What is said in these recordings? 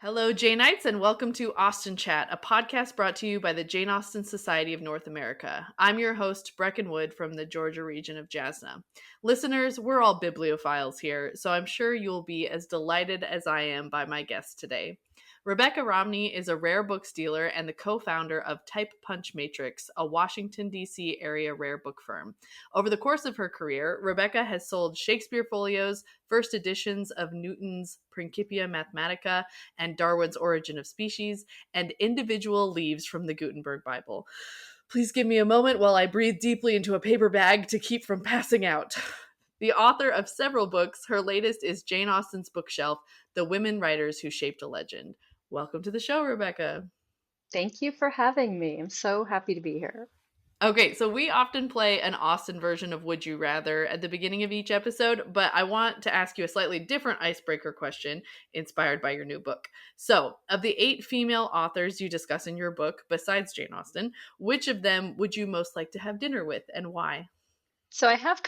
Hello, Janeites, and welcome to Austen Chat, a podcast brought to you by the Jane Austen Society of North America. I'm your host, Brecken Wood from the Georgia region of Jasna. Listeners, we're all bibliophiles here, so I'm sure you'll be as delighted as I am by my guest today. Rebecca Romney is a rare book dealer and the co-founder of Type Punch Matrix, a Washington, D.C. area rare book firm. Over the course of her career, Rebecca has sold Shakespeare folios, first editions of Newton's Principia Mathematica and Darwin's Origin of Species, and individual leaves from the Gutenberg Bible. Please give me a moment while I breathe deeply into a paper bag to keep from passing out. The author of several books, her latest is Jane Austen's bookshelf, The Women Writers Who Shaped a Legend. Welcome to the show, Rebecca. Thank you for having me. I'm so happy to be here. Okay, so we often play an Austen version of Would You Rather at the beginning of each episode, but I want to ask you a slightly different icebreaker question inspired by your new book. So, of the 8 female authors you discuss in your book, besides Jane Austen, which of them would you most like to have dinner with and why? So I have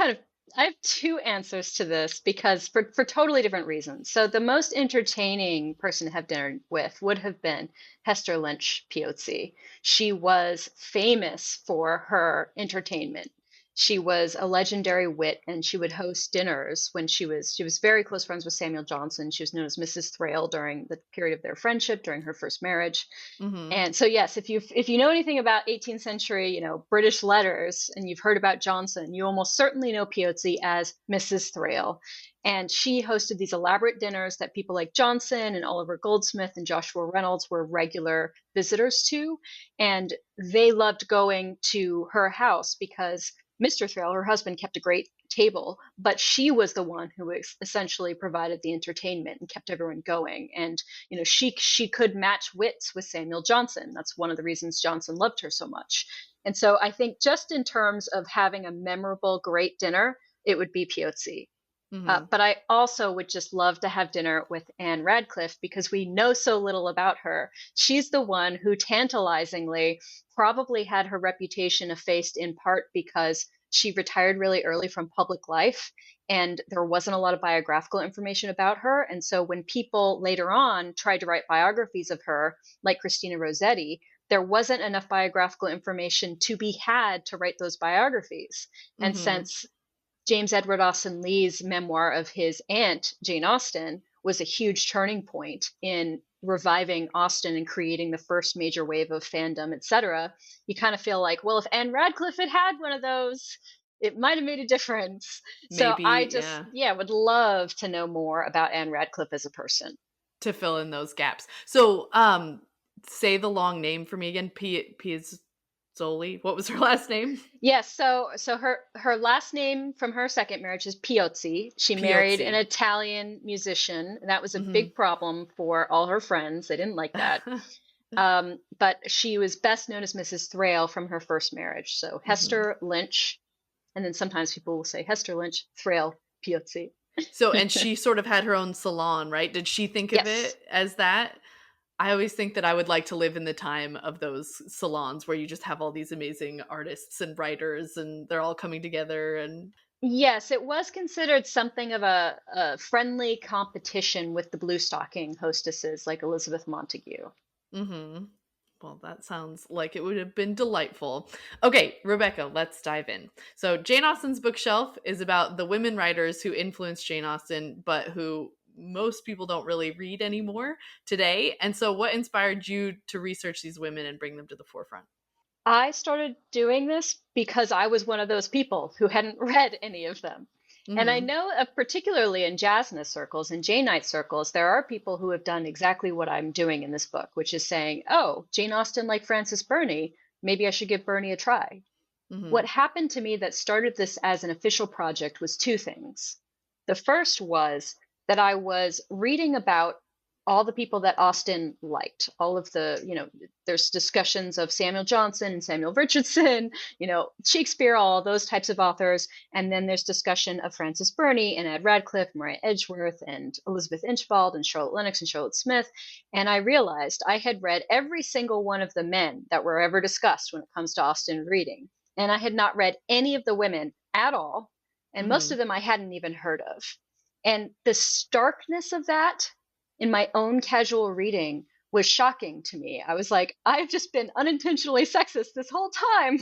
2 answers to this because for totally different reasons. So the most entertaining person to have dinner with would have been Hester Lynch Piozzi. She was famous for her entertainment. She was a legendary wit, and she would host dinners when she was very close friends with Samuel Johnson. She was known as Mrs. Thrale during the period of their friendship, during her first marriage. Mm-hmm. And so, yes, if you know anything about 18th century, British letters, and you've heard about Johnson, you almost certainly know Piozzi as Mrs. Thrale. And she hosted these elaborate dinners that people like Johnson and Oliver Goldsmith and Joshua Reynolds were regular visitors to. And they loved going to her house because Mr. Thrale, her husband, kept a great table, but she was the one who essentially provided the entertainment and kept everyone going. And she could match wits with Samuel Johnson. That's one of the reasons Johnson loved her so much. And so I think just in terms of having a memorable, great dinner, it would be Piozzi. Mm-hmm. But I also would just love to have dinner with Anne Radcliffe because we know so little about her. She's the one who tantalizingly probably had her reputation effaced in part because she retired really early from public life and there wasn't a lot of biographical information about her. And so when people later on tried to write biographies of her, like Christina Rossetti, there wasn't enough biographical information to be had to write those biographies. And Mm-hmm. since James Edward Austen Leigh's memoir of his aunt, Jane Austen, was a huge turning point in reviving Austen and creating the first major wave of fandom, etc. You kind of feel like, well, if Anne Radcliffe had one of those, it might have made a difference. So Maybe, I just, would love to know more about Anne Radcliffe as a person. To fill in those gaps. So, say the long name for me again. Piazzoli. What was her last name? Yes. So her last name from her second marriage is Piozzi. She married an Italian musician, and that was a big problem for all her friends. They didn't like that. But she was best known as Mrs. Thrale from her first marriage. So Hester Lynch, and then sometimes people will say Hester Lynch Thrale Piozzi. So, and she sort of had her own salon, right? Did she think of it as that? I always think that I would like to live in the time of those salons where you just have all these amazing artists and writers and they're all coming together. And yes, it was considered something of a friendly competition with the blue stocking hostesses like Elizabeth Montagu. Mm-hmm. Well, that sounds like it would have been delightful. Okay, Rebecca, let's dive in. So Jane Austen's bookshelf is about the women writers who influenced Jane Austen, but who most people don't really read anymore today. And so what inspired you to research these women and bring them to the forefront? I started doing this because I was one of those people who hadn't read any of them. Mm-hmm. And I know particularly in Jasna circles and Janeite circles, there are people who have done exactly what I'm doing in this book, which is saying, oh, Jane Austen like Frances Burney, maybe I should give Burney a try. Mm-hmm. What happened to me that started this as an official project was 2 things. The first was that I was reading about all the people that Austen liked, all of the, there's discussions of Samuel Johnson and Samuel Richardson, Shakespeare, all those types of authors. And then there's discussion of Frances Burney and Anne Radcliffe, Maria Edgeworth and Elizabeth Inchbald and Charlotte Lennox and Charlotte Smith. And I realized I had read every single one of the men that were ever discussed when it comes to Austen reading. And I had not read any of the women at all. And most of them I hadn't even heard of. And the starkness of that in my own casual reading was shocking to me. I was like, I've just been unintentionally sexist this whole time.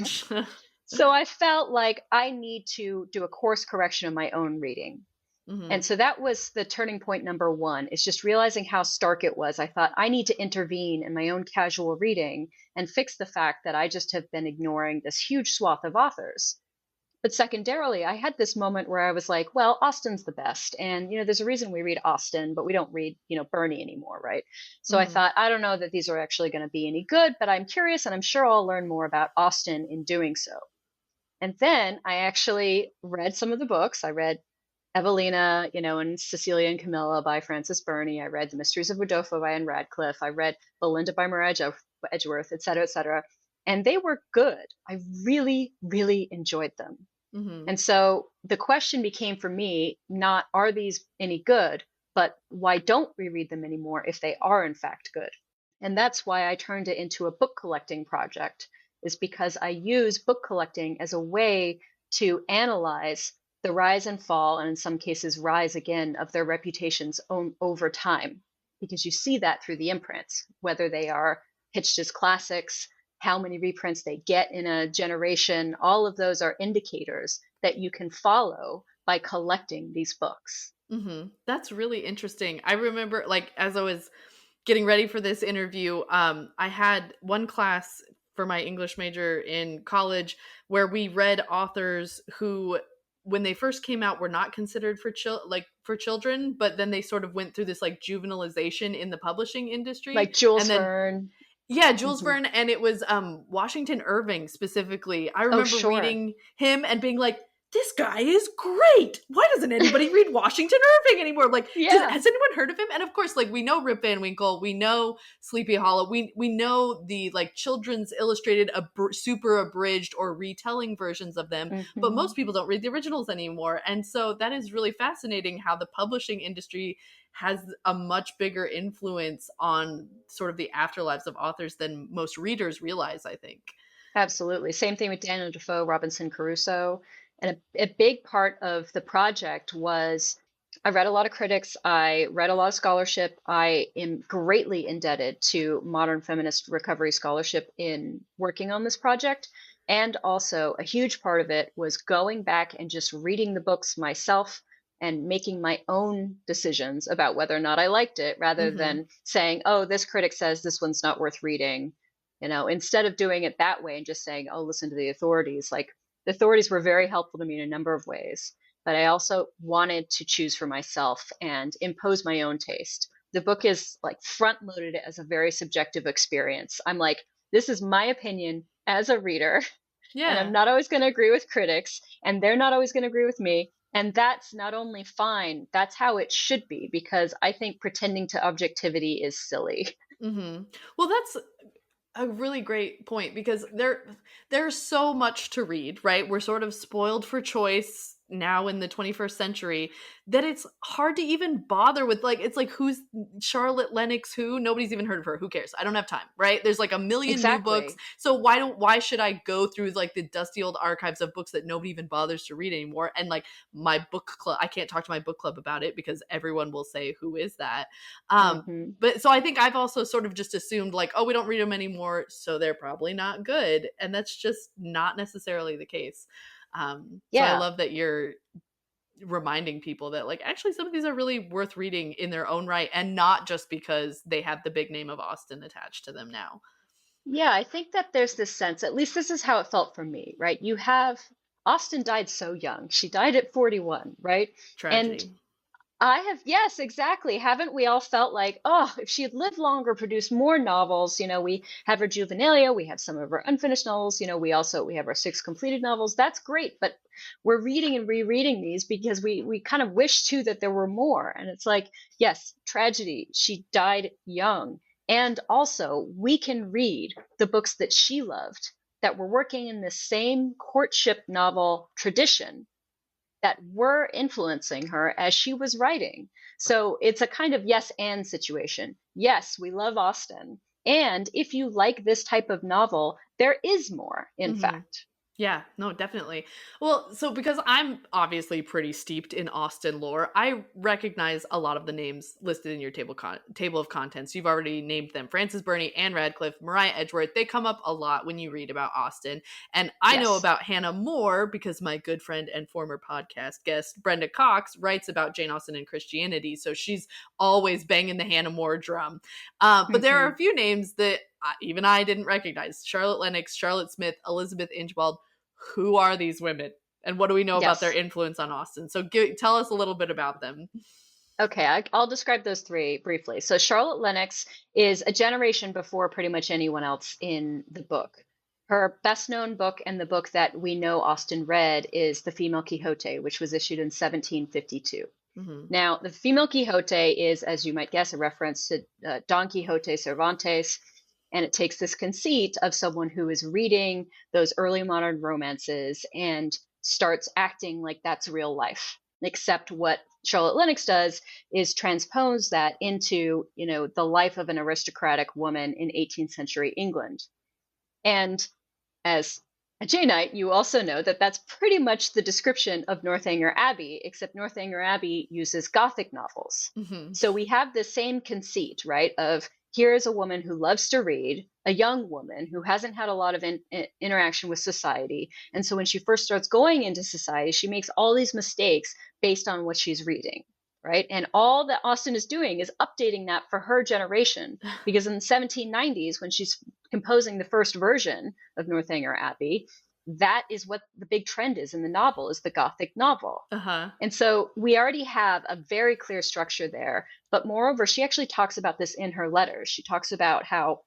So I felt like I need to do a course correction of my own reading. And so that was the turning point number one, is just realizing how stark it was. I thought I need to intervene in my own casual reading and fix the fact that I just have been ignoring this huge swath of authors. But secondarily, I had this moment where I was like, well, Austen's the best. And, there's a reason we read Austen, but we don't read, Burney anymore, right? So I thought, I don't know that these are actually going to be any good, but I'm curious and I'm sure I'll learn more about Austen in doing so. And then I actually read some of the books. I read Evelina, and Cecilia and Camilla by Frances Burney. I read The Mysteries of Udolpho by Anne Radcliffe. I read Belinda by Maria Edgeworth, et cetera, et cetera. And they were good. I really, really enjoyed them. And so the question became for me, not are these any good, but why don't we read them anymore if they are in fact good? And that's why I turned it into a book collecting project, is because I use book collecting as a way to analyze the rise and fall, and in some cases rise again, of their reputations over time. Because you see that through the imprints, whether they are pitched as classics, how many reprints they get in a generation, all of those are indicators that you can follow by collecting these books. That's really interesting. I remember, as I was getting ready for this interview, I had one class for my English major in college where we read authors who, when they first came out, were not considered for children, but then they sort of went through this juvenilization in the publishing industry, like Jules Verne. Yeah, Jules Verne, and it was Washington Irving specifically. I remember reading him and being like, this guy is great. Why doesn't anybody read Washington Irving anymore? Has anyone heard of him? And of course, we know Rip Van Winkle, we know Sleepy Hollow, we know the children's illustrated super abridged or retelling versions of them, but most people don't read the originals anymore. And so that is really fascinating how the publishing industry has a much bigger influence on sort of the afterlives of authors than most readers realize, I think. Absolutely. Same thing with Daniel Defoe, Robinson Crusoe. And a big part of the project was I read a lot of critics. I read a lot of scholarship. I am greatly indebted to modern feminist recovery scholarship in working on this project. And also a huge part of it was going back and just reading the books myself and making my own decisions about whether or not I liked it, rather than saying, oh, this critic says this one's not worth reading. Instead of doing it that way and just saying, oh, listen to the authorities. The authorities were very helpful to me in a number of ways, but I also wanted to choose for myself and impose my own taste. The book is front loaded as a very subjective experience. I'm like, this is my opinion as a reader. Yeah. And I'm not always going to agree with critics, and they're not always going to agree with me. And that's not only fine, that's how it should be, because I think pretending to objectivity is silly. Well, that's a really great point, because there's so much to read, right? We're sort of spoiled for choice now in the 21st century that it's hard to even bother with. Who's Charlotte Lennox? Who? Nobody's even heard of her. Who cares? I don't have time, right? There's a million new books. So why should I go through the dusty old archives of books that nobody even bothers to read anymore? And my book club, I can't talk to my book club about it because everyone will say, who is that? But so I think I've also sort of just assumed oh, we don't read them anymore, so they're probably not good. And that's just not necessarily the case. So I love that you're reminding people that actually some of these are really worth reading in their own right, and not just because they have the big name of Austen attached to them now. Yeah, I think that there's this sense, at least this is how it felt for me, right? You have Austen died so young. She died at 41, right? Tragedy. And yes, exactly. Haven't we all felt like, oh, if she had lived longer, produced more novels, we have her juvenilia, we have some of her unfinished novels, we have our 6 completed novels. That's great. But we're reading and rereading these because we kind of wish too that there were more. And it's yes, tragedy. She died young. And also we can read the books that she loved that were working in the same courtship novel tradition that were influencing her as she was writing. So it's a kind of yes and situation. Yes, we love Austen. And if you like this type of novel, there is more, in fact. Yeah, no, definitely. Well, so because I'm obviously pretty steeped in Austen lore, I recognize a lot of the names listed in your table of contents. You've already named them: Frances Burney, Anne Radcliffe, Maria Edgeworth. They come up a lot when you read about Austen. And I know Yes. about Hannah More because my good friend and former podcast guest, Brenda Cox, writes about Jane Austen and Christianity. So she's always banging the Hannah More drum. But there are Hmm. a few names that even I didn't recognize: Charlotte Lennox, Charlotte Smith, Elizabeth Inchbald. Who are these women? And what do we know about their Yes. influence on Austen? So tell us a little bit about them. Okay, I'll describe those three briefly. So Charlotte Lennox is a generation before pretty much anyone else in the book. Her best known book, and the book that we know Austen read, is The Female Quixote, which was issued in 1752. Mm-hmm. Now, The Female Quixote is, as you might guess, a reference to Don Quixote Cervantes, and it takes this conceit of someone who is reading those early modern romances and starts acting like that's real life. Except what Charlotte Lennox does is transpose that into, the life of an aristocratic woman in 18th century England. And as a Janeite, you also know that that's pretty much the description of Northanger Abbey, except Northanger Abbey uses Gothic novels. Mm-hmm. So we have the same conceit, right? Of here is a woman who loves to read, a young woman who hasn't had a lot of interaction with society. And so when she first starts going into society, she makes all these mistakes based on what she's reading, right? And all that Austen is doing is updating that for her generation, because in the 1790s, when she's composing the first version of Northanger Abbey, that is what the big trend is in the novel, is the Gothic novel. Uh-huh. And so we already have a very clear structure there. But moreover, she actually talks about this in her letters. She talks about how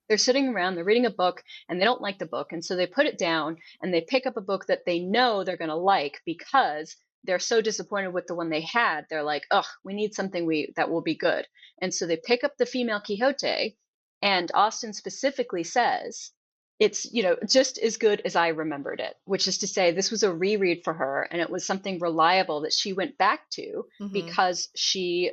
they're sitting around, they're reading a book, and they don't like the book. And so they put it down and they pick up a book that they know they're going to like, because they're so disappointed with the one they had. They're like, ugh, we need something that will be good. And so they pick up The Female Quixote, and Austen specifically says, it's, just as good as I remembered it, which is to say this was a reread for her, and it was something reliable that she went back to Mm-hmm. because she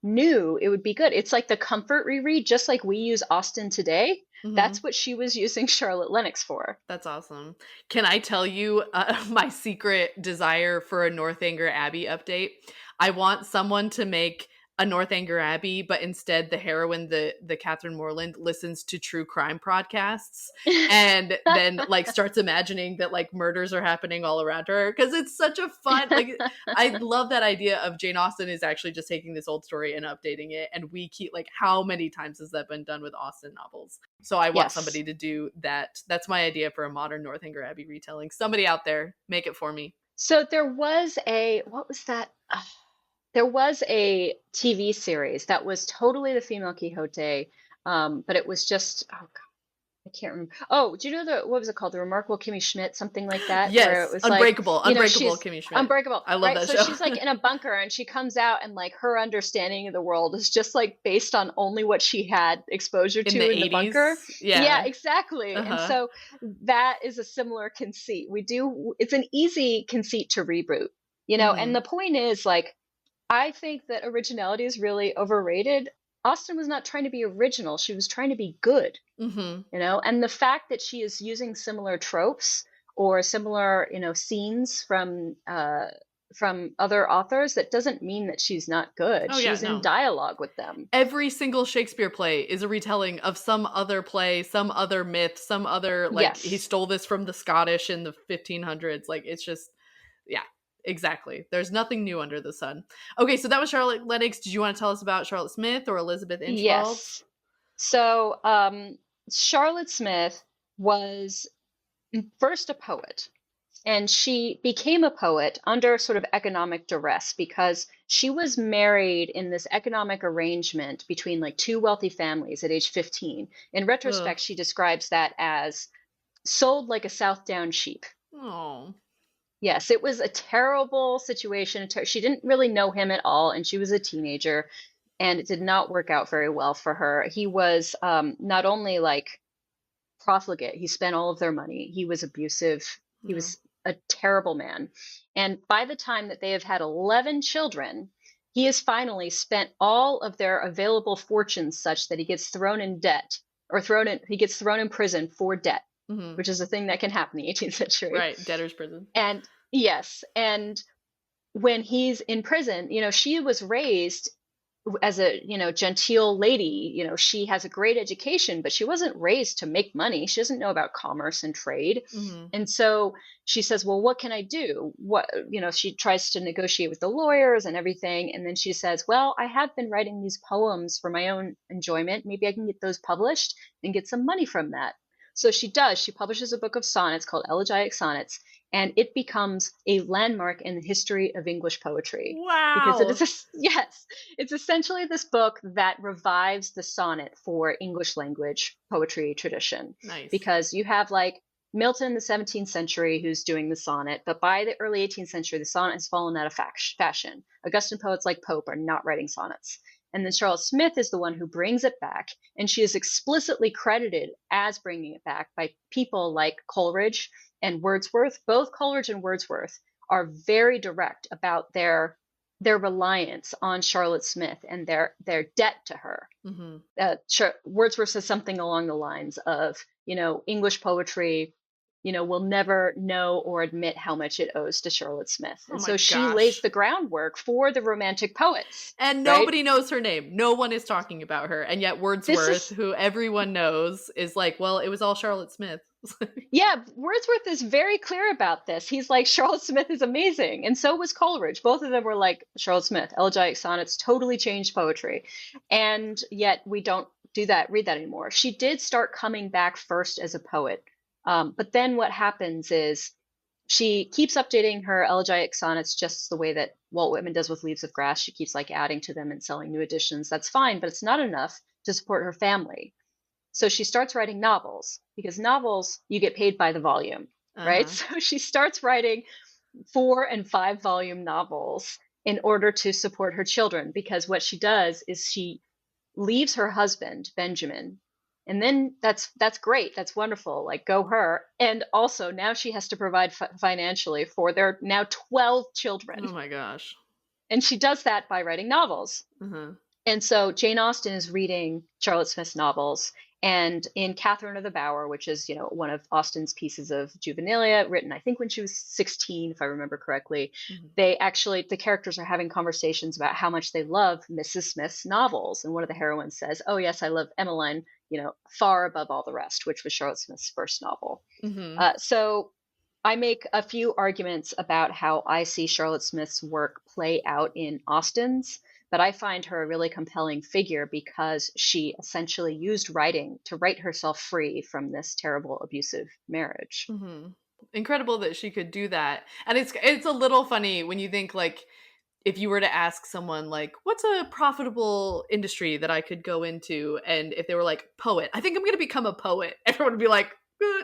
knew it would be good. It's like the comfort reread, just like we use Austen today. Mm-hmm. That's what she was using Charlotte Lennox for. That's awesome. Can I tell you my secret desire for a Northanger Abbey update? I want someone to make a Northanger Abbey, but instead the heroine, the Catherine Morland, listens to true crime podcasts and then like starts imagining that like murders are happening all around her, because it's such a fun, like, I love that idea of Jane Austen is actually just taking this old story and updating it. And we keep, like, how many times has that been done with Austen novels? So I want Yes. somebody to do that. That's my idea for a modern Northanger Abbey retelling. Somebody out there, make it for me. So there was what was that? There was a TV series that was totally The Female Quixote, but it was just, oh God, I can't remember. Oh, do you know what was it called? The Remarkable Kimmy Schmidt, something like that, where it Yes, was Unbreakable, like, Unbreakable she's Kimmy Schmidt. unbreakable, I love right? that So show. she's like in a bunker, and she comes out, and like her understanding of the world is just like based on only what she had exposure In to the in the 80s? bunker. Yeah. Yeah, exactly. And Uh-huh. so that is a similar conceit. It's an easy conceit to reboot, and Mm-hmm. the point is, like, I think that originality is really overrated. Austen was not trying to be original. She was trying to be good, Mm-hmm. and the fact that she is using similar tropes or similar, scenes from other authors, that doesn't mean that she's not good. Oh yeah, She's in no. dialogue with them. Every single Shakespeare play is a retelling of some other play, some other myth, some other, like, he Yes. stole this from the Scottish in the 1500s. Like, it's just, yeah, exactly. There's nothing new under the sun. Okay, so that was Charlotte Lennox. Did you want to tell us about Charlotte Smith or Elizabeth Inchbald? Yes. So Charlotte Smith was first a poet. And she became a poet under sort of economic duress, because she was married in this economic arrangement between like two wealthy families at age 15. In Ugh. retrospect, she describes that as sold like a Southdown sheep. Oh. Yes, it was a terrible situation. She didn't really know him at all, and she was a teenager, and it did not work out very well for her. He was not only like profligate, he spent all of their money, he was abusive, he Yeah. was a terrible man. And by the time that they have had 11 children, he has finally spent all of their available fortunes such that he gets thrown in debt, or he gets thrown in prison for debt. which is a thing that can happen in the 18th century. Right, debtor's prison. And yes, and when he's in prison, she was raised as a, genteel lady. She has a great education, but she wasn't raised to make money. She doesn't know about commerce and trade. And so she says, well, what can I do? She tries to negotiate with the lawyers and everything. And then she says, well, I have been writing these poems for my own enjoyment. Maybe I can get those published and get some money from that. So she does. She publishes a book of sonnets called Elegiac Sonnets, and it becomes a landmark in the history of English poetry. Wow. Because it's essentially this book that revives the sonnet for English language poetry tradition. Nice. Because you have like Milton in the 17th century who's doing the sonnet, but by the early 18th century, the sonnet has fallen out of fashion. Augustan poets like Pope are not writing sonnets. And then Charlotte Smith is the one who brings it back, and she is explicitly credited as bringing it back by people like Coleridge and Wordsworth. Both Coleridge and Wordsworth are very direct about their reliance on Charlotte Smith and their debt to her. Wordsworth says something along the lines of, English poetry, will never know or admit how much it owes to Charlotte Smith. And so she lays the groundwork for the Romantic poets. And nobody knows her name. No one is talking about her. And yet Wordsworth, who everyone knows, is like, well, it was all Charlotte Smith. Yeah, Wordsworth is very clear about this. He's like, Charlotte Smith is amazing. And so was Coleridge. Both of them were like, Charlotte Smith, Elegiac Sonnets totally changed poetry. And yet we don't read that anymore. She did start coming back first as a poet. But then what happens is she keeps updating her elegiac sonnets just the way that Walt Whitman does with Leaves of Grass. She keeps like adding to them and selling new editions. That's fine, but it's not enough to support her family. So she starts writing novels, because novels, you get paid by the volume, right? So she starts writing 4 and 5 volume novels in order to support her children, because what she does is she leaves her husband, Benjamin. And then that's great. That's wonderful. Like, go her. And also now she has to provide financially for their now 12 children. Oh my gosh. And she does that by writing novels. And so Jane Austen is reading Charlotte Smith's novels. And in Catherine of the Bower, which is, one of Austen's pieces of juvenilia, written, I think, when she was 16, if I remember correctly, the characters are having conversations about how much they love Mrs. Smith's novels. And one of the heroines says, oh, yes, I love Emmeline, far above all the rest, which was Charlotte Smith's first novel. So I make a few arguments about how I see Charlotte Smith's work play out in Austen's. But I find her a really compelling figure because she essentially used writing to write herself free from this terrible abusive marriage. Incredible that she could do that. And it's a little funny when you think, like, if you were to ask someone, like, what's a profitable industry that I could go into? And if they were like, poet, I think I'm going to become a poet. Everyone would be like,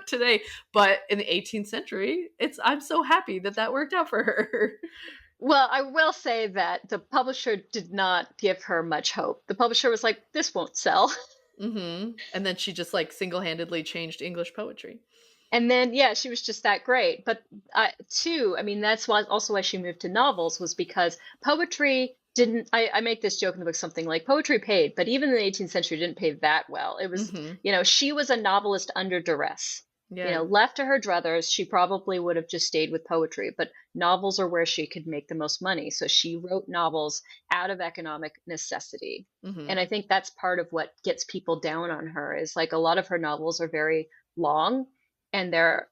today. But in the 18th century, I'm so happy that worked out for her. Well, I will say that the publisher did not give her much hope. The publisher was like, this won't sell. And then she just like single-handedly changed English poetry. And then, yeah, she was just that great. But that's also why she moved to novels, was because poetry didn't, I make this joke in the book, something like poetry paid, but even in the 18th century didn't pay that well. It was, she was a novelist under duress. Yeah. Left to her druthers, she probably would have just stayed with poetry, but novels are where she could make the most money. So she wrote novels out of economic necessity. And I think that's part of what gets people down on her, is like a lot of her novels are very long, and they're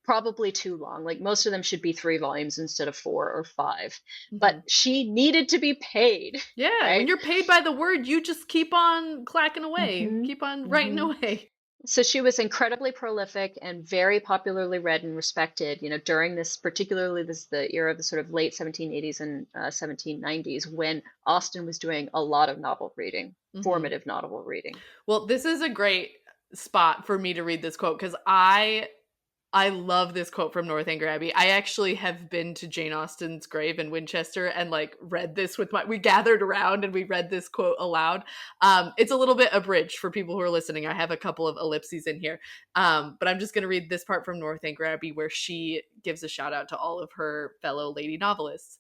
probably too long. Like, most of them should be 3 volumes instead of 4 or 5. But she needed to be paid. Yeah. Right? When you're paid by the word, you just keep on clacking away, keep on writing away. So she was incredibly prolific and very popularly read and respected, during this, particularly the era of the sort of late 1780s and 1790s, when Austen was doing a lot of novel reading, formative novel reading. Well, this is a great spot for me to read this quote, because I love this quote from Northanger Abbey. I actually have been to Jane Austen's grave in Winchester and like read this we gathered around and we read this quote aloud. It's a little bit abridged for people who are listening. I have a couple of ellipses in here. But I'm just going to read this part from Northanger Abbey where she gives a shout out to all of her fellow lady novelists.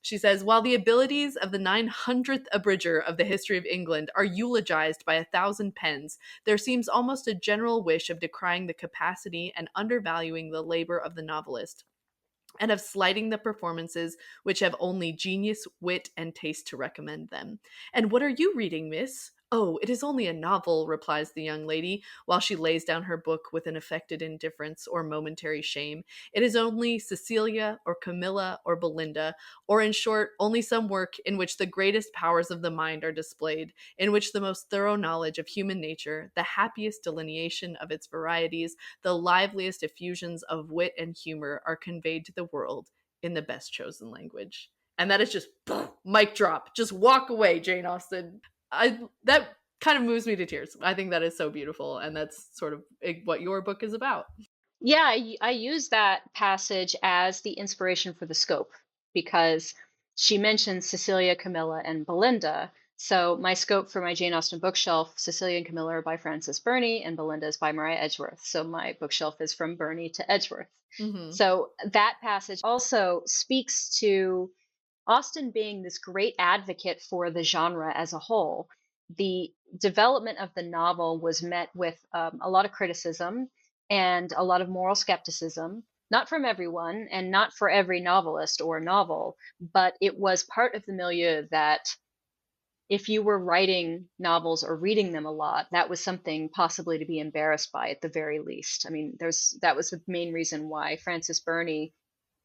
She says, while the abilities of the 900th abridger of the history of England are eulogized by 1,000 pens, there seems almost a general wish of decrying the capacity and undervaluing the labor of the novelist, and of slighting the performances which have only genius, wit, and taste to recommend them. And what are you reading, miss? Oh, it is only a novel, replies the young lady, while she lays down her book with an affected indifference or momentary shame. It is only Cecilia, or Camilla, or Belinda, or in short, only some work in which the greatest powers of the mind are displayed, in which the most thorough knowledge of human nature, the happiest delineation of its varieties, the liveliest effusions of wit and humor are conveyed to the world in the best chosen language. And that is just mic drop. Just walk away, Jane Austen. That kind of moves me to tears. I think that is so beautiful, and that's sort of what your book is about. Yeah, I use that passage as the inspiration for the scope because she mentions Cecilia, Camilla, and Belinda. So my scope for my Jane Austen bookshelf, Cecilia and Camilla are by Frances Burney, and Belinda is by Maria Edgeworth. So my bookshelf is from Burney to Edgeworth. Mm-hmm. So that passage also speaks to Austen being this great advocate for the genre as a whole. The development of the novel was met with a lot of criticism and a lot of moral skepticism, not from everyone and not for every novelist or novel, but it was part of the milieu that if you were writing novels or reading them a lot, that was something possibly to be embarrassed by at the very least. I mean, that was the main reason why Frances Burney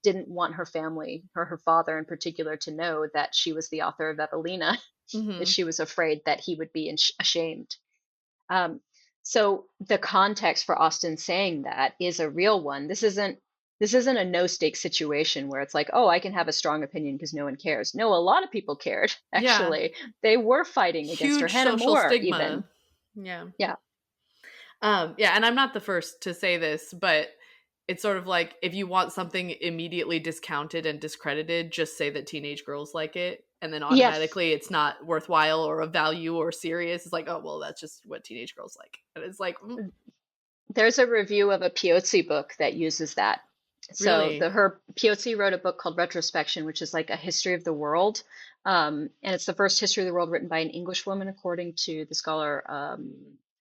didn't want her family, or her father in particular, to know that she was the author of Evelina. Mm-hmm. She was afraid that he would be ashamed. So the context for Austen saying that is a real one. This isn't a no stakes situation where it's like, oh, I can have a strong opinion because no one cares. No, a lot of people cared. Actually, they were fighting against her. Huge Hannah social More, stigma. even. Yeah. Yeah. Yeah, and I'm not the first to say this, but it's sort of like if you want something immediately discounted and discredited, just say that teenage girls like it, and then automatically it's not worthwhile or of value or serious. It's like, oh, well, that's just what teenage girls like. And it's like, There's a review of a Piozzi book that uses that. So really? Piozzi wrote a book called Retrospection, which is like a history of the world. And it's the first history of the world written by an English woman, according to the scholar, I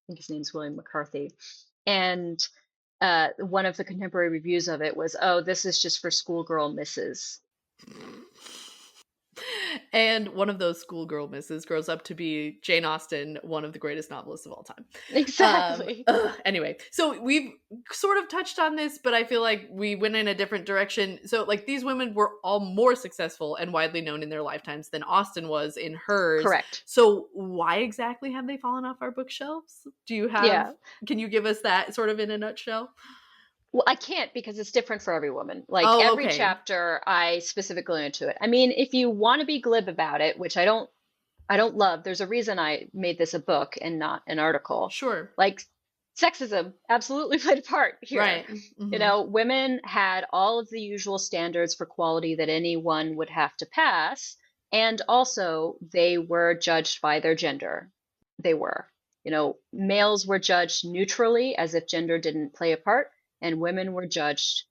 think his name's William McCarthy. And one of the contemporary reviews of it was, oh, this is just for schoolgirl misses. And one of those schoolgirl misses grows up to be Jane Austen, one of the greatest novelists of all time. Exactly. Anyway, so we've sort of touched on this, but I feel like we went in a different direction. So like these women were all more successful and widely known in their lifetimes than Austen was in hers. Correct. So why exactly have they fallen off our bookshelves? Do you have, can you give us that sort of in a nutshell? Well, I can't because it's different for every woman. Like every chapter, I specifically into it. I mean, if you want to be glib about it, which I don't love. There's a reason I made this a book and not an article. Sure. Like sexism absolutely played a part here. Right. Mm-hmm. You know, women had all of the usual standards for quality that anyone would have to pass, and also they were judged by their gender. They were. You know, males were judged neutrally as if gender didn't play a part, and women were judged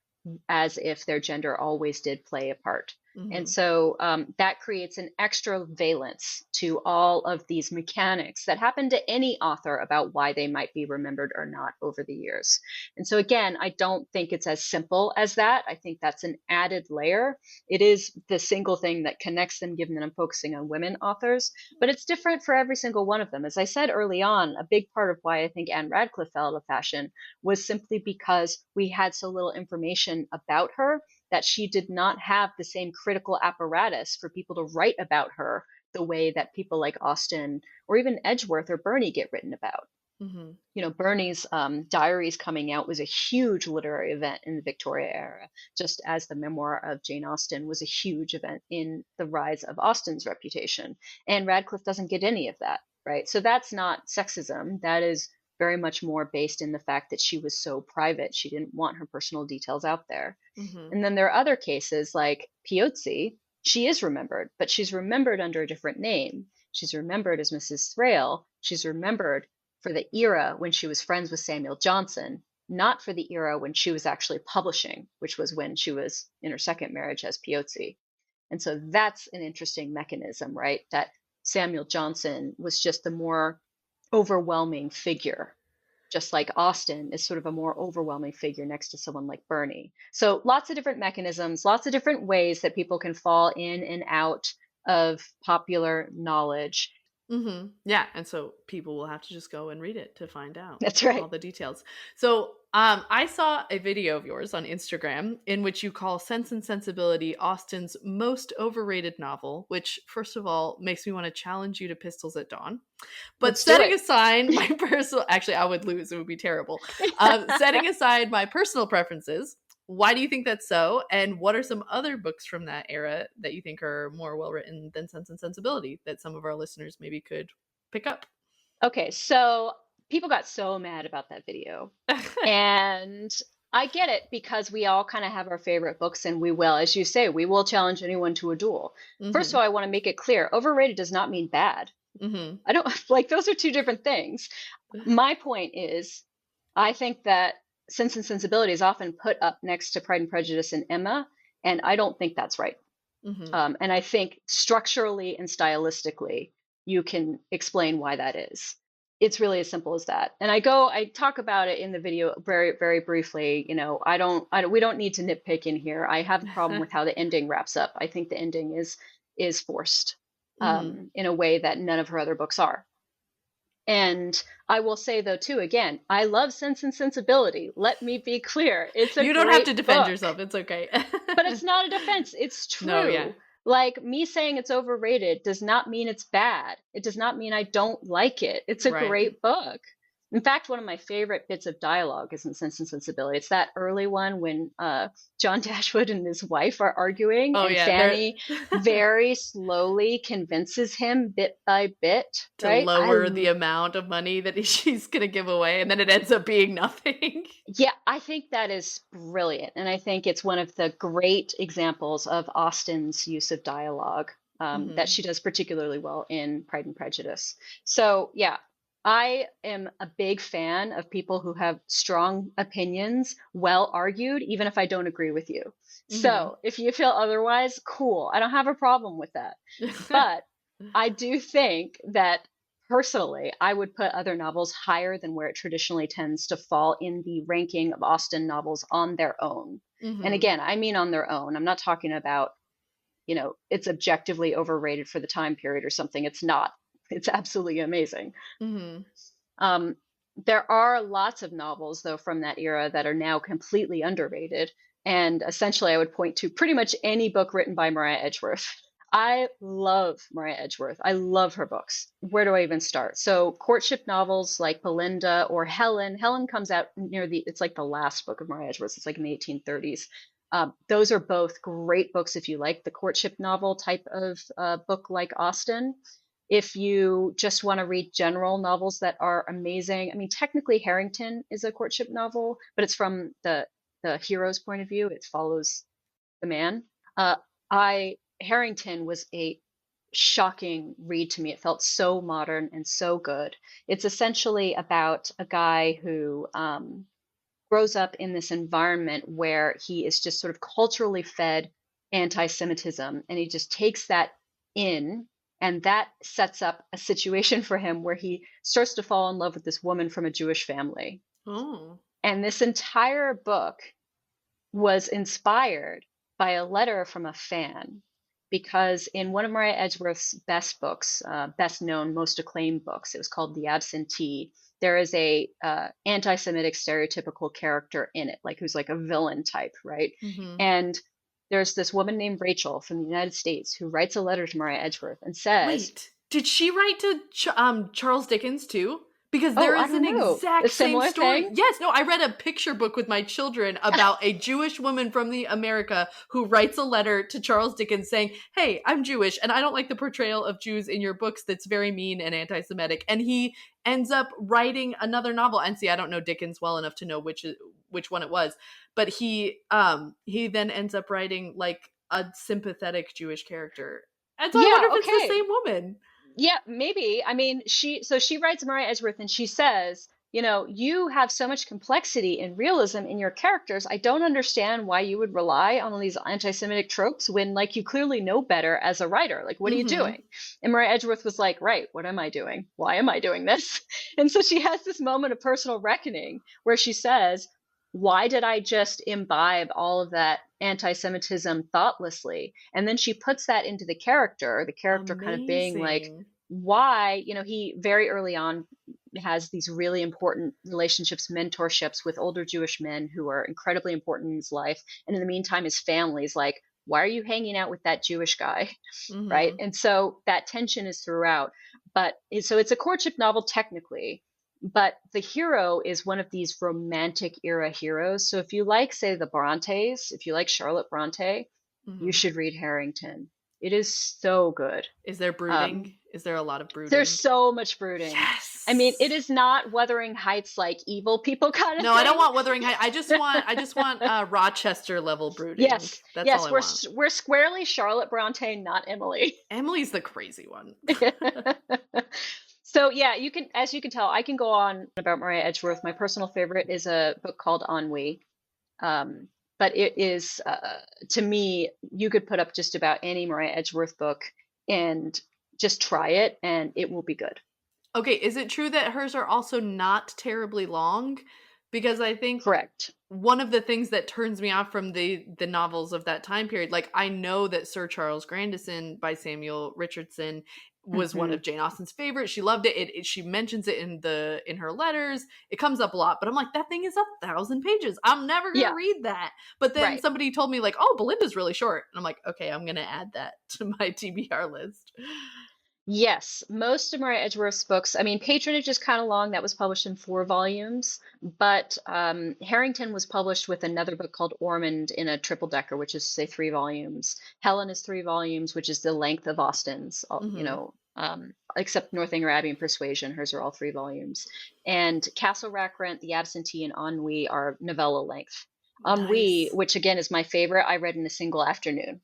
as if their gender always did play a part. Mm-hmm. And so that creates an extra valence to all of these mechanics that happen to any author about why they might be remembered or not over the years. And so again, I don't think it's as simple as that. I think that's an added layer. It is the single thing that connects them, given that I'm focusing on women authors, but it's different for every single one of them. As I said early on, a big part of why I think Anne Radcliffe fell out of fashion was simply because we had so little information about her, that she did not have the same critical apparatus for people to write about her the way that people like Austen or even Edgeworth or Burney get written about. Mm-hmm. You know, Burney's diaries coming out was a huge literary event in the Victoria era, just as the memoir of Jane Austen was a huge event in the rise of Austen's reputation. And Radcliffe doesn't get any of that, right? So that's not sexism. That is very much more based in the fact that she was so private. She didn't want her personal details out there. Mm-hmm. And then there are other cases like Piozzi. She is remembered, but she's remembered under a different name. She's remembered as Mrs. Thrale. She's remembered for the era when she was friends with Samuel Johnson, not for the era when she was actually publishing, which was when she was in her second marriage as Piozzi. And so that's an interesting mechanism, right? That Samuel Johnson was just the more overwhelming figure, just like Austen is sort of a more overwhelming figure next to someone like Burney. So lots of different mechanisms, lots of different ways that people can fall in and out of popular knowledge. Mm-hmm. Yeah, and so people will have to just go and read it to find out That's right. all the details. So I saw a video of yours on Instagram in which you call Sense and Sensibility Austen's most overrated novel, which, first of all, makes me want to challenge you to Pistols at Dawn. But Let's do setting it. aside my personal, actually, I would lose. It would be terrible. Setting aside my personal preferences, why do you think that's so? And what are some other books from that era that you think are more well written than Sense and Sensibility that some of our listeners maybe could pick up? Okay, so people got so mad about that video. And I get it, because we all kind of have our favorite books, and we will, as you say, we will challenge anyone to a duel. First of all, I want to make it clear, overrated does not mean bad. I don't like, those are two different things. My point is, I think that Sense and Sensibility is often put up next to Pride and Prejudice and Emma, and I don't think that's right. And I think structurally and stylistically, you can explain why that is. It's really as simple as that. And I talk about it in the video very, very briefly. You know, we don't need to nitpick in here. I have a problem with how the ending wraps up. I think the ending is forced in a way that none of her other books are. And I will say, though, too, again, I love Sense and Sensibility. Let me be clear. It's a You don't have to great defend book. yourself. It's okay. But it's not a defense. It's true. No, yeah. Like, me saying it's overrated does not mean it's bad. It does not mean I don't like it. It's a Right. great book. In fact, one of my favorite bits of dialogue is in Sense and Sensibility. It's that early one when John Dashwood and his wife are arguing, Oh, and yeah, Fanny very slowly convinces him bit by bit to right? lower the amount of money that she's going to give away, and then it ends up being nothing. Yeah, I think that is brilliant. And I think it's one of the great examples of Austen's use of dialogue that she does particularly well in Pride and Prejudice. So, yeah, I am a big fan of people who have strong opinions, well argued, even if I don't agree with you. So if you feel otherwise, cool. I don't have a problem with that. But I do think that personally, I would put other novels higher than where it traditionally tends to fall in the ranking of Austen novels on their own. And again, I mean on their own. I'm not talking about, you know, it's objectively overrated for the time period or something. It's not. It's absolutely amazing. There are lots of novels, though, from that era that are now completely underrated. And essentially, I would point to pretty much any book written by Maria Edgeworth. I love Maria Edgeworth. I love her books. Where do I even start? So courtship novels like Belinda or Helen. Helen comes out it's like the last book of Maria Edgeworth. It's like in the 1830s. Those are both great books if you like the courtship novel type of book like Austen. If you just want to read general novels that are amazing, I mean, technically Harrington is a courtship novel, but it's from the hero's point of view. It follows the man. Harrington was a shocking read to me. It felt so modern and so good. It's essentially about a guy who grows up in this environment where he is just sort of culturally fed anti-Semitism, and he just takes that in, and that sets up a situation for him where he starts to fall in love with this woman from a Jewish family. And this entire book was inspired by a letter from a fan, because in one of Maria Edgeworth's best books, best known, most acclaimed books, it was called The Absentee, there is a anti-Semitic stereotypical character in it, like who's like a villain type, right? And there's this woman named Rachel from the United States who writes a letter to Maria Edgeworth and says, wait, did she write to Charles Dickens too? Because there is an exact same story. Thing? Yes, no, I read a picture book with my children about a Jewish woman from the America who writes a letter to Charles Dickens saying, hey, I'm Jewish and I don't like the portrayal of Jews in your books that's very mean and anti-Semitic. And he ends up writing another novel. And see, I don't know Dickens well enough to know which one it was. But he then ends up writing like a sympathetic Jewish character. And so I wonder if it's the same woman. Yeah, maybe. I mean, she writes Maria Edgeworth and she says, you have so much complexity and realism in your characters. I don't understand why you would rely on these anti-Semitic tropes when, like, you clearly know better as a writer. Like, what are you doing? And Maria Edgeworth was like, right, what am I doing? Why am I doing this? And so she has this moment of personal reckoning where she says, why did I just imbibe all of that anti-Semitism thoughtlessly? And then she puts that into the character kind of being like, why, he very early on has these really important relationships, mentorships with older Jewish men who are incredibly important in his life. And in the meantime, his family's like, why are you hanging out with that Jewish guy? Right. And so that tension is throughout. So it's a courtship novel technically, but the hero is one of these romantic era heroes. So if you like, say, the Brontes, if you like Charlotte Bronte, you should read Harrington. It is so good. Is there brooding? Is there a lot of brooding? There's so much brooding. Yes. I mean, it is not Wuthering Heights like evil people kind of No, thing. I don't want Wuthering Heights. I just want Rochester level brooding. Yes. That's all I want. We're squarely Charlotte Bronte, not Emily. Emily's the crazy one. So yeah, as you can tell, I can go on about Maria Edgeworth. My personal favorite is a book called Ennui. But it is, to me, you could put up just about any Maria Edgeworth book and just try it and it will be good. Okay, is it true that hers are also not terribly long? Because I think correct. One of the things that turns me off from the novels of that time period, like I know that Sir Charles Grandison by Samuel Richardson was one of Jane Austen's favorites. She loved it. She mentions it in her letters. It comes up a lot, but I'm like, that thing is 1,000 pages. I'm never gonna read that. But then somebody told me like, oh, Belinda's really short, and I'm like, okay, I'm gonna add that to my TBR list. Yes, most of Maria Edgeworth's books, I mean, Patronage is kind of long. That was published in 4 volumes, but Harrington was published with another book called Ormond in a triple decker, which is, say, 3 volumes. Helen is 3 volumes, which is the length of Austen's, except Northanger Abbey and Persuasion. Hers are all 3 volumes. And Castle Rack Rent, The Absentee, and Ennui are novella length. Ennui, which again is my favorite, I read in a single afternoon.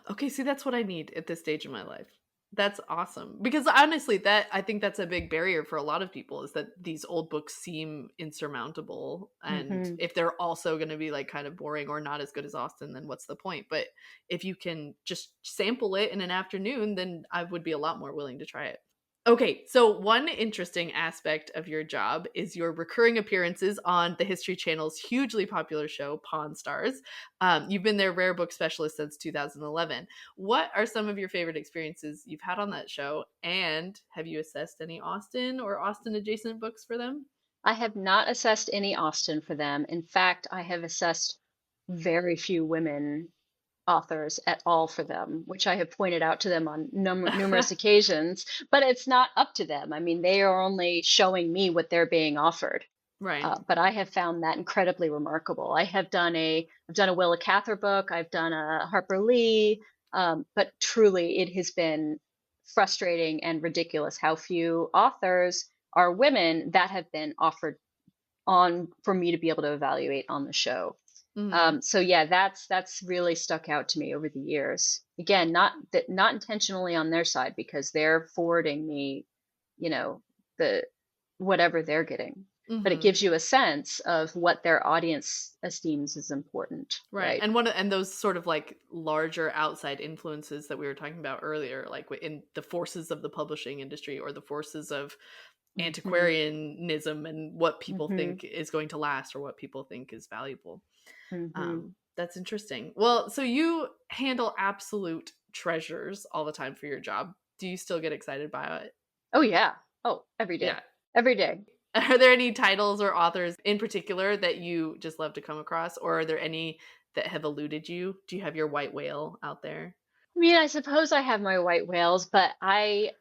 Okay, see, that's what I need at this stage of my life. That's awesome. Because honestly, I think that's a big barrier for a lot of people, is that these old books seem insurmountable. And if they're also going to be like kind of boring or not as good as Austen, then what's the point? But if you can just sample it in an afternoon, then I would be a lot more willing to try it. Okay, so one interesting aspect of your job is your recurring appearances on the History Channel's hugely popular show, Pawn Stars. You've been their rare book specialist since 2011. What are some of your favorite experiences you've had on that show? And have you assessed any Austen or Austen-adjacent books for them? I have not assessed any Austen for them. In fact, I have assessed very few women authors at all for them, which I have pointed out to them on numerous occasions, but it's not up to them. I mean, they are only showing me what they're being offered. Right. But I have found that incredibly remarkable. I've done a Willa Cather book. I've done a Harper Lee, but truly it has been frustrating and ridiculous how few authors are women that have been offered on for me to be able to evaluate on the show. So yeah, that's really stuck out to me over the years. Again, not intentionally on their side, because they're forwarding me, the whatever they're getting. But it gives you a sense of what their audience esteems as important. Right. And those sort of like larger outside influences that we were talking about earlier, like in the forces of the publishing industry or the forces of antiquarianism and what people think is going to last or what people think is valuable. That's interesting. Well, so you handle absolute treasures all the time for your job. Do you still get excited by it? Oh yeah. Oh, every day. Yeah. Every day. Are there any titles or authors in particular that you just love to come across, or are there any that have eluded you? Do you have your white whale out there? I mean, I suppose I have my white whales, but my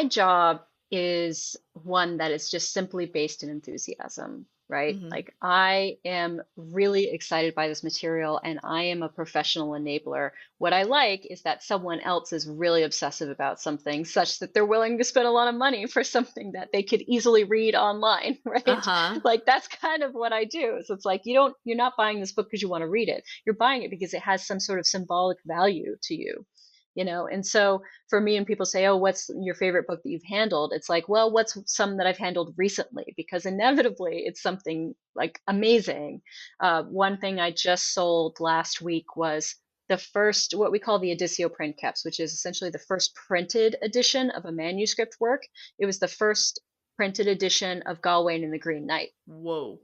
job is one that is just simply based in enthusiasm, right? Like, I am really excited by this material and I am a professional enabler. What I like is that someone else is really obsessive about something such that they're willing to spend a lot of money for something that they could easily read online, right? Like, that's kind of what I do. So it's like, you're not buying this book because you want to read it. You're buying it because it has some sort of symbolic value to you. And so for me, and people say, oh, what's your favorite book that you've handled? It's like, well, what's some that I've handled recently? Because inevitably it's something like amazing. One thing I just sold last week was the first, what we call the Editio Princeps, which is essentially the first printed edition of a manuscript work. It was the first printed edition of Gawain and the Green Knight. Whoa.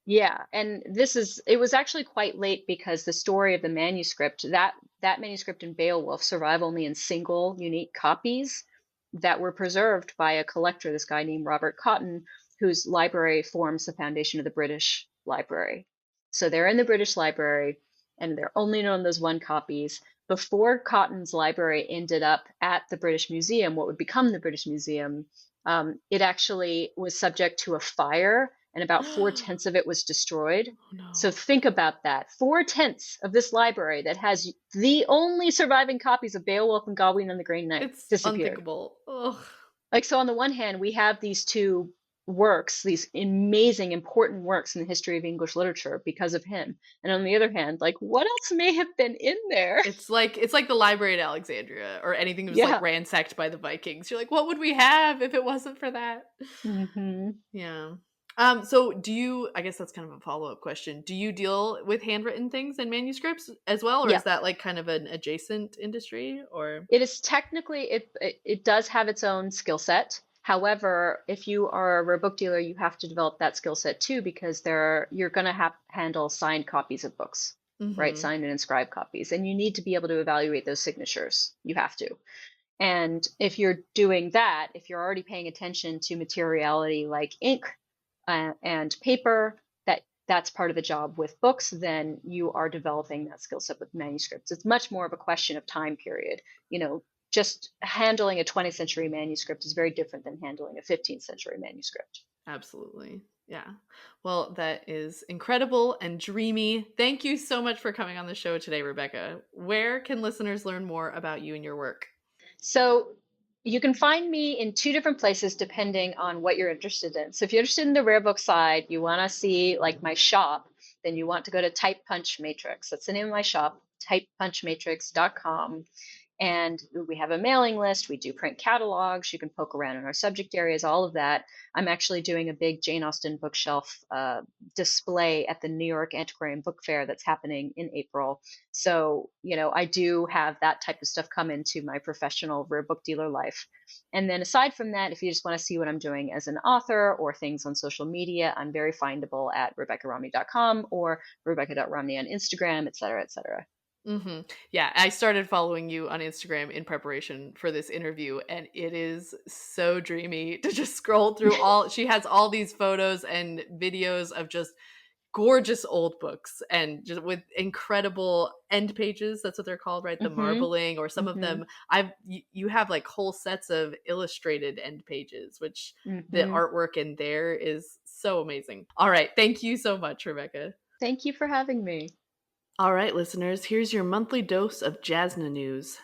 Yeah, and it was actually quite late because the story of the manuscript, that manuscript and Beowulf survive only in single unique copies that were preserved by a collector, this guy named Robert Cotton, whose library forms the foundation of the British Library. So they're in the British Library and they're only known those one copies. Before Cotton's library ended up at the British Museum, what would become the British Museum, it actually was subject to a fire, and about 4/10 of it was destroyed. Oh, no. So think about that. 4/10 of this library that has the only surviving copies of Beowulf and Gawain and the Green Knight It's disappeared. unthinkable. Ugh. Like, so on the one hand, we have these two works, these amazing, important works in the history of English literature because of him. And on the other hand, like, what else may have been in there? It's like the library at Alexandria or anything that was Yeah. like ransacked by the Vikings. You're like, what would we have if it wasn't for that? Mm-hmm. Yeah. So do you, I guess that's kind of a follow-up question. Do you deal with handwritten things and manuscripts as well? Or Yeah. is that like kind of an adjacent industry or? It is technically, it does have its own skill set. However, if you are a rare book dealer, you have to develop that skill set too, because you're going to handle signed copies of books, right? Signed and inscribed copies. And you need to be able to evaluate those signatures. You have to. And if you're doing that, if you're already paying attention to materiality like ink and paper, that's part of the job with books, then you are developing that skill set with manuscripts. It's much more of a question of time period. Just handling a 20th century manuscript is very different than handling a 15th century manuscript. Absolutely. Yeah. Well, that is incredible and dreamy. Thank you so much for coming on the show today, Rebecca. Where can listeners learn more about you and your work? So you can find me in two different places depending on what you're interested in. So if you're interested in the rare book side, you want to see like my shop, then you want to go to Type Punch Matrix. That's the name of my shop, typepunchmatrix.com. And we have a mailing list. We do print catalogs. You can poke around in our subject areas, all of that. I'm actually doing a big Jane Austen bookshelf display at the New York Antiquarian Book Fair that's happening in April. So, I do have that type of stuff come into my professional rare book dealer life. And then aside from that, if you just want to see what I'm doing as an author or things on social media, I'm very findable at RebeccaRomney.com or Rebecca.Romney on Instagram, et cetera, et cetera. Mm-hmm. Yeah, I started following you on Instagram in preparation for this interview, and it is so dreamy to just scroll through she has all these photos and videos of just gorgeous old books and just with incredible end pages. That's what they're called, right? The marbling, or some of them you have like whole sets of illustrated end pages, which the artwork in there is so amazing. All right. Thank you so much, Rebecca. Thank you for having me. All right, listeners, here's your monthly dose of Jasna news.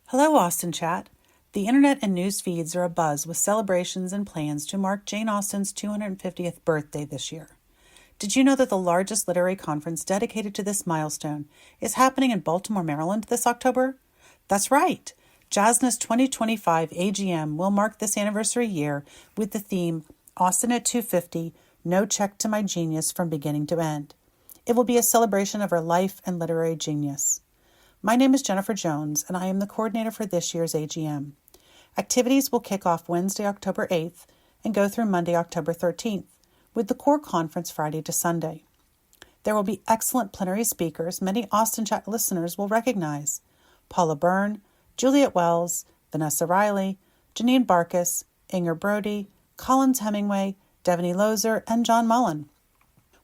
Hello, Austen Chat. The internet and news feeds are abuzz with celebrations and plans to mark Jane Austen's 250th birthday this year. Did you know that the largest literary conference dedicated to this milestone is happening in Baltimore, Maryland this October? That's right. Jasna's 2025 AGM will mark this anniversary year with the theme Austen at 250, No Check to My Genius from Beginning to End. It will be a celebration of her life and literary genius. My name is Jennifer Jones, and I am the coordinator for this year's AGM. Activities will kick off Wednesday, October 8th, and go through Monday, October 13th, with the core conference Friday to Sunday. There will be excellent plenary speakers many Austen Chat listeners will recognize: Paula Byrne, Juliet Wells, Vanessa Riley, Janine Barkis, Inger Brody, Collins Hemingway, Devaney Lozer, and John Mullen.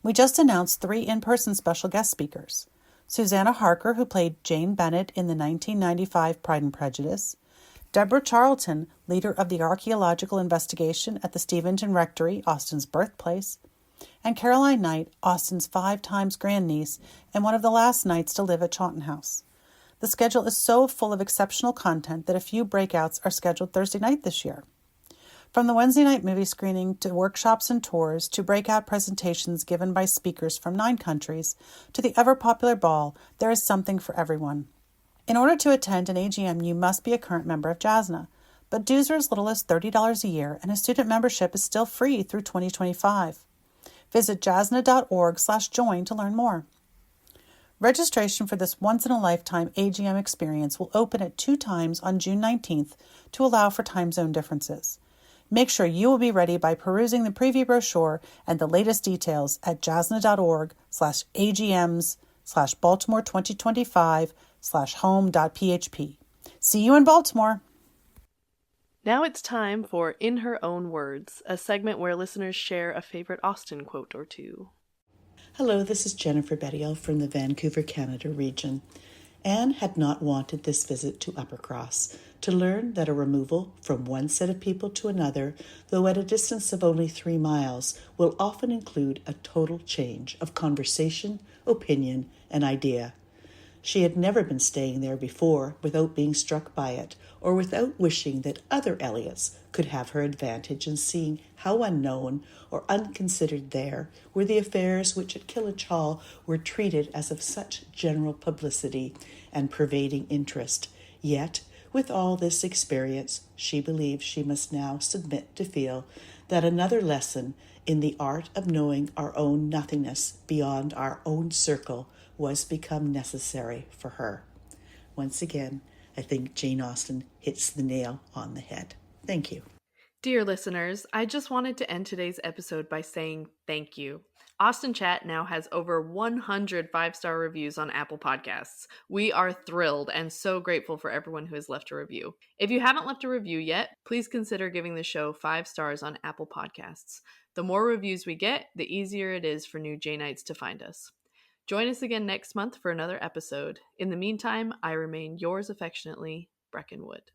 We just announced 3 in-person special guest speakers: Susanna Harker, who played Jane Bennet in the 1995 Pride and Prejudice; Deborah Charlton, leader of the archaeological investigation at the Steventon Rectory, Austen's birthplace; and Caroline Knight, Austen's 5 times grandniece and one of the last knights to live at Chawton House. The schedule is so full of exceptional content that a few breakouts are scheduled Thursday night this year. From the Wednesday night movie screening to workshops and tours to breakout presentations given by speakers from 9 countries to the ever-popular ball, there is something for everyone. In order to attend an AGM, you must be a current member of JASNA, but dues are as little as $30 a year, and a student membership is still free through 2025. Visit jasna.org/join to learn more. Registration for this once-in-a-lifetime AGM experience will open at 2 times on June 19th to allow for time zone differences. Make sure you will be ready by perusing the preview brochure and the latest details at jasna.org/agms/Baltimore 2025/home.php. See you in Baltimore! Now it's time for In Her Own Words, a segment where listeners share a favorite Austen quote or two. Hello, this is Jennifer Bettiel from the Vancouver, Canada region. Anne had not wanted this visit to Uppercross to learn that a removal from one set of people to another, though at a distance of only 3 miles, will often include a total change of conversation, opinion, and idea. She had never been staying there before without being struck by it, or without wishing that other Elliots could have her advantage in seeing how unknown or unconsidered there were the affairs which at Killich Hall were treated as of such general publicity and pervading interest. Yet, with all this experience, she believed she must now submit to feel that another lesson in the art of knowing our own nothingness beyond our own circle was become necessary for her. Once again, I think Jane Austen hits the nail on the head. Thank you. Dear listeners, I just wanted to end today's episode by saying thank you. Austen Chat now has over 100 5-star reviews on Apple Podcasts. We are thrilled and so grateful for everyone who has left a review. If you haven't left a review yet, please consider giving the show 5 stars on Apple Podcasts. The more reviews we get, the easier it is for new Janites to find us. Join us again next month for another episode. In the meantime, I remain yours affectionately, Breckenwood.